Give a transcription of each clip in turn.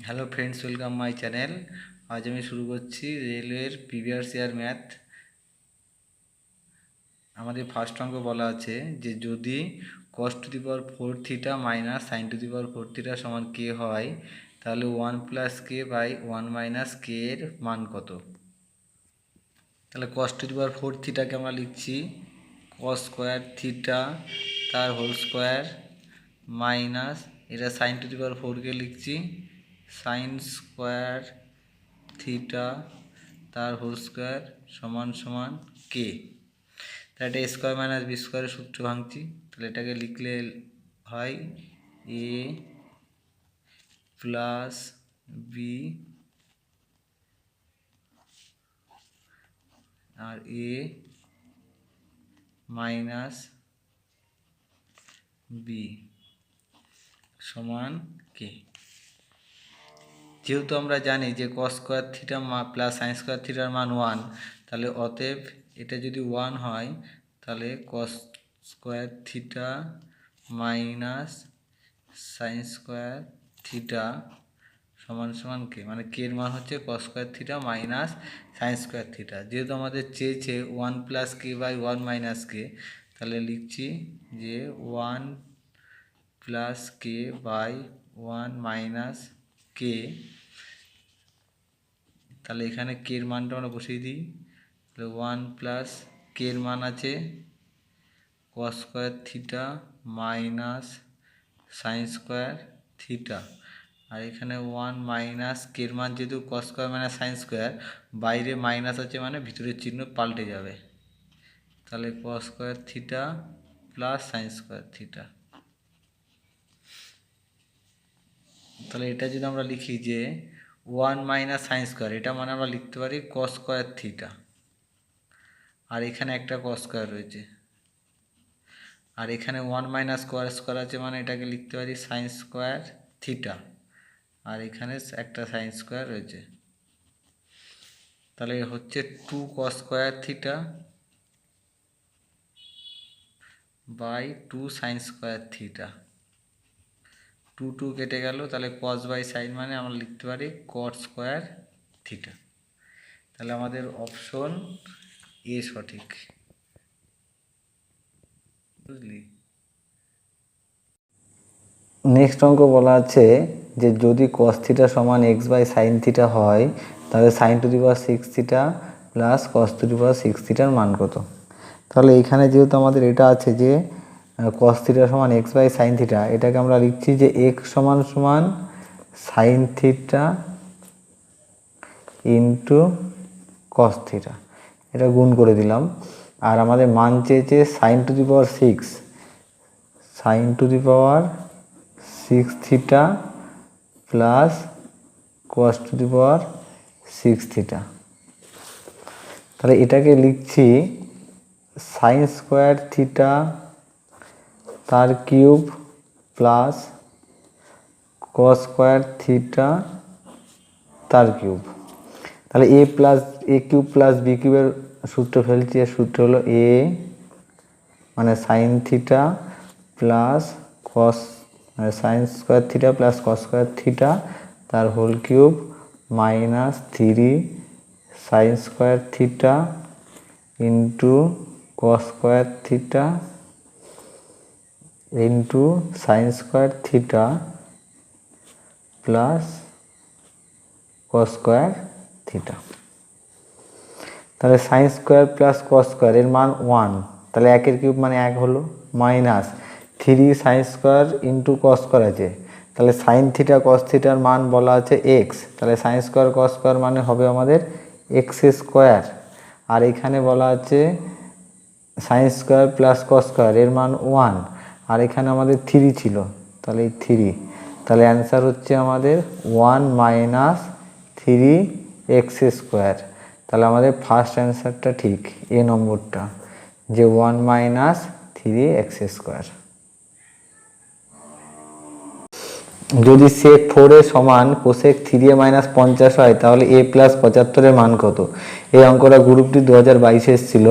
Hello friends, welcome my channel. আজ আমি শুরু করছি রেলওয়ের প্রিভিয়াস ইয়ার ম্যাথ। আমাদের ফার্স্ট অঙ্ক বলা আছে যে যদি cos to the power 4 theta minus sign to the power 4 theta সমান কে হয়, তাহলে 1 প্লাস কে বাই 1 মাইনাস কে এর মান কত। তাহলে cos টু দি পাওয়ার 4 থিটাকে আমরা লিখছি cos স্কোয়ার থিটা তার হোল স্কোয়ার মাইনাস এটা সাইন টু দি পাওয়ার 4কে লিখছি সাইন স্কোয়ার থিটা তার হোল স্কোয়ার সমান সমান কে। তাহলে এটা স্কোয়ার মাইনাস বি স্কোয়ারের সূত্র ভাঙছি। তাহলে এটাকে লিখলে হয় এ প্লাস বি আর এ মাইনাস বি সমান কে। যেহেতু আমরা জানি যে cos square theta plus sine square থিটার মান 1, তাহলে অতএব এটা যদি 1 হয় তাহলে cos square theta minus sine square theta সমান সমান কে, মানে কে এর মান হচ্ছে cos square theta minus sine square theta. যেহেতু আমাদের চেয়েছে 1 প্লাস কে বাই 1 মাইনাস কে, তাহলে লিখছি যে 1 প্লাস কে বাই 1 মাইনাস কে। তাহলে এখানে কে এর মানটা আমরা বসিয়ে দিই। তাহলে 1 প্লাস কে এর মান আছে cos square theta minus sine square theta, আর এখানে 1 মাইনাস কে এর মান যেহেতু cos square minus sine square, বাইরে মাইনাস আছে মানে ভিতরের চিহ্ন পাল্টে যাবে। তাহলে cos square theta plus sine square theta. তাহলে এটা যদি আমরা লিখি যে 1 মাইনাস সাইন স্কোয়ার, এটা মানে আমরা লিখতে পারি cos স্কোয়ার থিটা, আর এখানে একটা cos স্কোয়ার রয়েছে, আর এখানে 1 মাইনাস স্কোয়ার আছে মানে এটাকে লিখতে পারি সাইন স্কোয়ার থিটা, আর এখানে একটা সাইন স্কোয়ার রয়েছে। তাহলে হচ্ছে 2 cos square theta by 2 sine square theta. 2 কেটে গেল, তাহলে cos বাই সাইন মানে আমরা লিখতে পারি cot স্কোয়ার থিটা। তাহলে আমাদের অপশন এ সঠিক, বুঝলি। নেক্সট অঙ্ক বলা আছে যে যদি cos থিটা সমান এক্স বাই সাইন থিটা হয়, তাহলে sine to the power 6 theta plus cos to the power 6 থিটার মান কত। তাহলে এইখানে যেহেতু আমাদের এটা আছে যে cos থিটা সমান এক্স বাই সাইন থিটা, এটাকে আমরা লিখছি যে এক্স সমান সমান sine theta into cos theta, এটা গুণ করে দিলাম। আর আমাদের মান চেয়েছে sine to the power 6, sine to the power 6 theta plus cos to the power 6 theta. তাহলে এটাকে লিখছি সাইন স্কোয়ার থিটা তার cube plus cos square theta তার কিউব। তাহলে এ কিউব প্লাস বি কিউবের সূত্র ফেলছি, এর সূত্র হলো এ মানে sine theta plus cos sine square theta plus cos square theta তার whole cube minus 3 sine square theta into cos square theta into sine square theta plus cos square theta. তাহলে sine square plus cos square এর মান 1, তাহলে 1 cube মানে 1 হলো, minus 3 sine square into cos square আছে, তাহলে sine theta cos থিটার মান বলা আছে এক্স, তাহলে সাইন স্কোয়ার cos স্কোয়ার মানে হবে আমাদের এক্স স্কোয়ার। আর এখানে বলা আছে sign square plus cos square এর মান 1, আর এখানে আমাদের 3 ছিল, তাহলে এই 3, তাহলে অ্যান্সার হচ্ছে আমাদের 1 মাইনাস 3 এক্স স্কোয়ার। তাহলে আমাদের ফার্স্ট অ্যান্সারটা ঠিক, এ নম্বরটা, যে 1 মাইনাস 3 এক্স স্কোয়ার। যদি sec 4 এর সমান cosec 3a মাইনাস 50 হয়, তাহলে a প্লাস 75 এর মান কত। এই অঙ্কটা গ্রুপ ডি 2022 এসেছিল।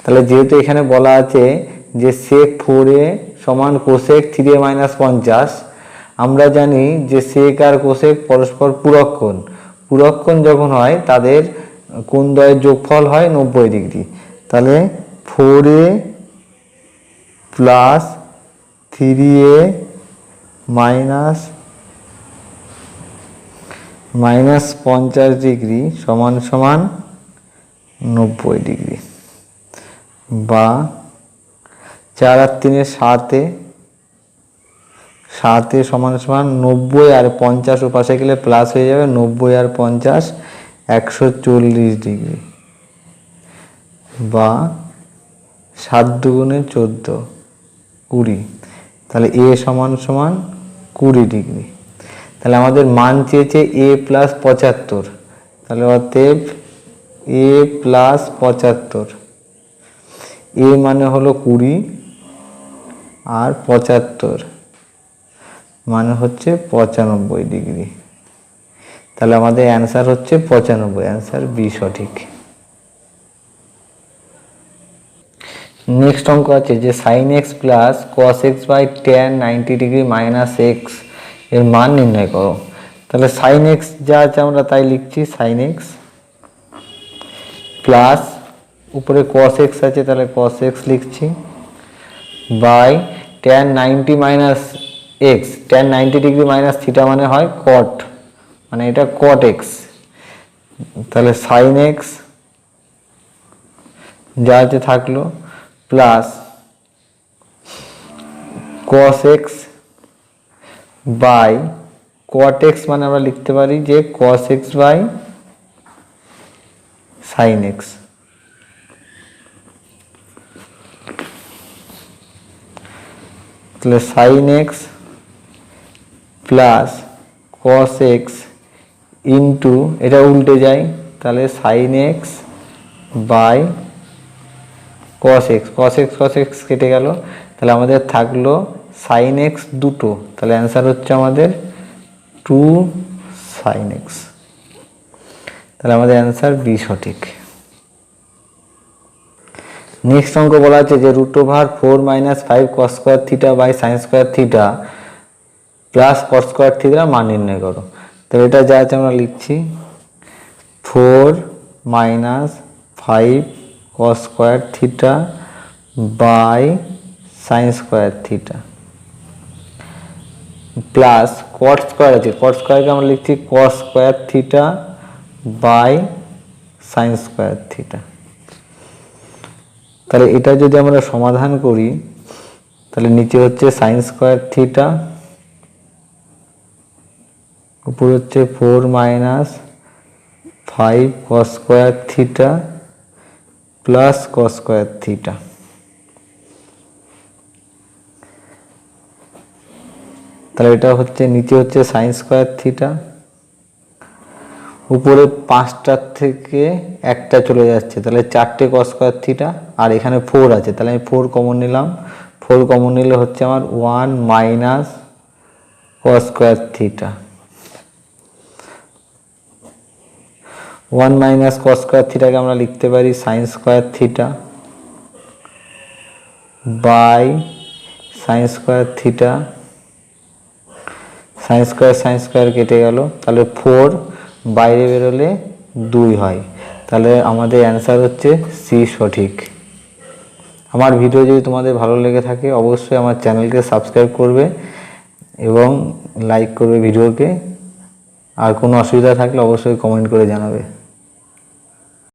তাহলে যেহেতু এখানে বলা আছে যে sec 4a সমান cosec 3a মাইনাস 50, আমরা জানি যে সেক আর কোসেক পরস্পর পূরক কোণ। পূরক কোণ যখন হয় তাদের কোণদ্বয়ের যোগফল হয় 90 ডিগ্রি। তাহলে 4a plus 3a minus 50 degree সমান সমান 90 ডিগ্রি, বা 4 আর 3 7 সমান সমান 90 আর 50 পাশে গেলে প্লাস হয়ে যাবে, 90 আর 50 140 ডিগ্রি, বা 7 দুগুণে 14 20। তাহলে এ সমান সমান 20 ডিগ্রি। তাহলে আমাদের মান চেয়েছে এ প্লাস 75। তাহলে অতএব এ প্লাস 75, এ মানে হলো 20 আর 75 মানে হচ্ছে 95 ডিগ্রি। তাহলে আমাদের অ্যান্সার হচ্ছে 95, অ্যান্সার বি সঠিক। নেক্সট অঙ্ক আছে যে sine x plus cos x by tan 90 degree minus x এর মান নির্ণয় করো। তাহলে সাইন এক্স যা আছে আমরা তাই লিখছি, সাইন এক্স প্লাস উপরে কস এক্স আছে তাহলে কস এক্স লিখছি, by tan 90 minus x, tan 90 degree minus theta মানে হয় কট, মানে এটা কট এক্স। তাহলে সাইন এক্স যা আছে থাকলো plus cos x by cot x মানে আমরা লিখতে পারি যে cos x by sine x. তাহলে sine x plus cos x into, এটা উল্টে যায়, তাহলে sine x by cos x, cos x কেটে গেল, তাহলে আমাদের থাকলো সাইন এক্স দুটো। তাহলে অ্যান্সার হচ্ছে আমাদের 2 সাইন এক্স। তাহলে আমাদের অ্যান্সার বি সঠিক। নেক্সট অঙ্ক বলা আছে যে √4 - 5 cos square theta by sine square theta plus cos square theta মান নির্ণয় করো। তাহলে এটা যা আছে আমরা লিখছি 4 - 5 cos square theta by sine square theta plus cot square আছে, কট স্কয়ারকে আমরা লিখছি cos square theta by sine square theta. তাহলে এটা যদি আমরা সমাধান করি তাহলে নিচে হচ্ছে সাইন স্কয়ার থিটা, উপরে হচ্ছে 4 - 5 cos square theta plus cos square theta. তাহলে এটা হচ্ছে নিচে হচ্ছে সাইন স্কয়ার থিটা, উপরে 5টার থেকে একটা চলে যাচ্ছে, তাহলে 4টে কস স্কয়ার থিটা, আর এখানে 4 আছে তাহলে আমি 4 কমন নিলাম, 4 কমন নিলে হচ্ছে আমার 1 minus cos square theta, 1 minus cos square থিটাকে আমরা লিখতে পারি sine square theta by sine square theta, sine square কেটে গেল, তাহলে 4 বাইরে বেরোলে 2 হয়। তাহলে আমাদের অ্যান্সার হচ্ছে সি সঠিক। আমার ভিডিও যদি তোমাদের ভালো লেগে থাকে অবশ্যই আমার চ্যানেলকে সাবস্ক্রাইব করবে এবং লাইক করবে ভিডিওকে, আর কোনো অসুবিধা থাকলে অবশ্যই কমেন্ট করে জানাবে।